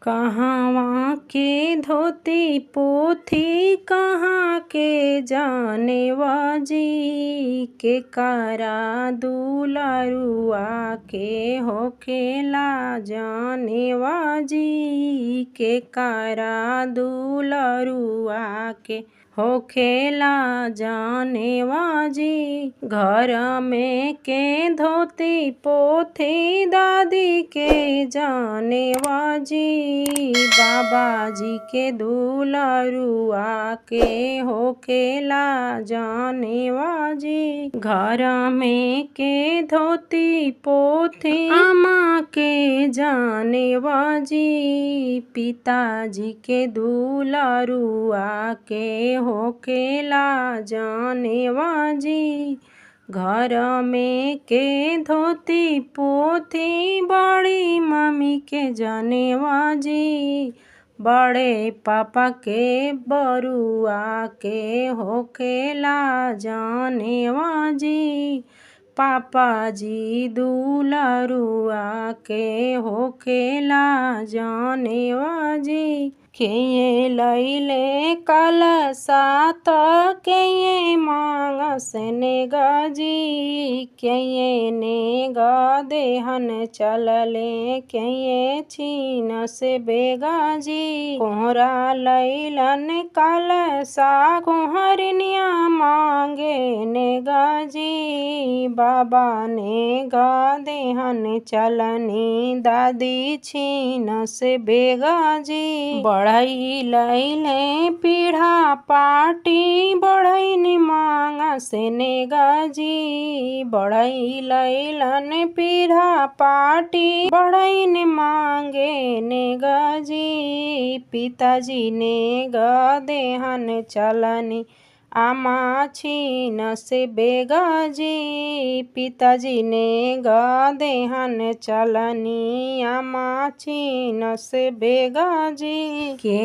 कहवा के धोती पोथी कहाँ के जानेवा जी, के करा दुलरुआ के होखेला जानेवा जी, के करा दुलरुआ के होखेला जानेवा जी। घर में के धोती पोथी दादी के जानेवा जी, बाबा जी के दुलरुआ के होखेला जानेवा जी। घर में के धोती पोथी अम्मा के जानेवा जी, पिताजी के दुलरुआ के होखेला जानेवा जी। घर में के धोती पोथी बड़ी मम्मी के जानेवा जी, बड़े पापा के बरुआ के होखेला जानेवा जी। पापा जी दुलरुआ के होखेला जानेवा जी। के ये लैले कलसा त के ये मांगस नेगा जी, के ये नेगा देहन चलले के ये छीनस बेगा जी। कोहरा लैलन कलसा कोहरनिया मांगे नेगा जी, बाबा नेगा देहन चलनी दादी छीनस बेगा जी। बढ़ई लैले पीढ़ा पाटी बढ़ई मांगस नेगा जी, बढ़ई लैलन पीढ़ा पाटी बढ़ई मांगे नेगा जी। पिताजी नेगा देहन चलनी आमा छीनस बेगा जी, पिताजी नेगा देहन चलनी आमा छीनस बेगा जी। के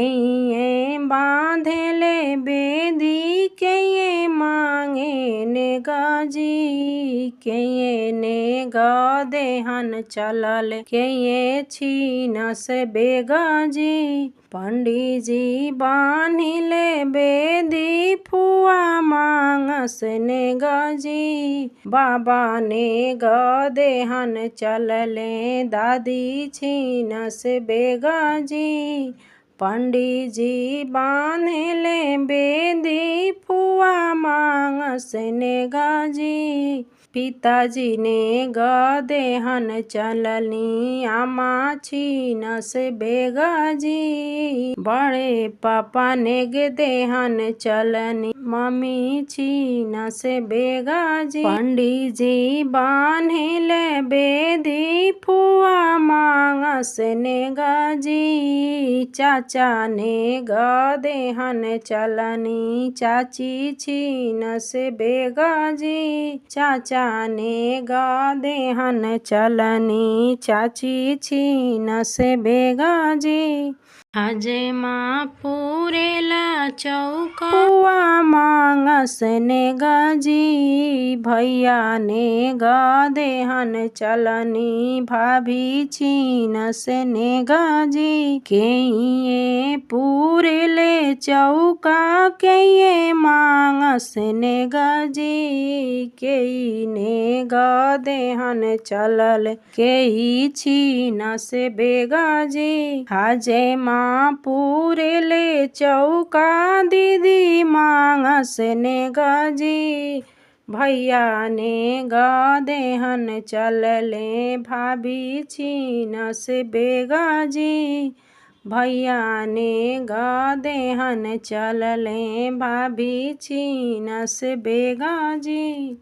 ये बांधले बेदी के ये मांगे नेगा जी, के ये नेगा देहन चलल के ये छीनस बेगा जी। पंडित जी बान्हिले बेदी फुआ मांगस नेगा जी, बाबा नेगा देहन चलले दादी छीनस बेगा जी। पंडित जी बान्हिले बेदी फुआ मांगस नेगा जी, पिताजी नेगा देहन चलनी आमा छीनस बेगा जी। बड़े पापा नेग देहन चलनी मम्मी छीनस बेगा जी। पंडित जी बान्हिले बेदी फुआ मांगस नेगा जी, चाचा नेगा देहन चलनी चाची छीनस बेगा जी। चाचा नेगा देहन चलनी चाची छीनस बेगा जी। अजय माँ पूरेला चौका फुआ मांगस नेगा जी, भैया नेगा देहन चलनी भाभी छीनस नेगा जी। के ये पूरेले चौका के ये मांगस नेगा जी, के नेगा देहन चलल के छीनस बेगा जी। अजय माँ पूरेले चौका दीदी मांगस नेगा जी, भैया नेगा देहन चलले भाभी छीनस बेगा जी। भैया नेगा देहन चलले भाभी छीनस बेगा जी।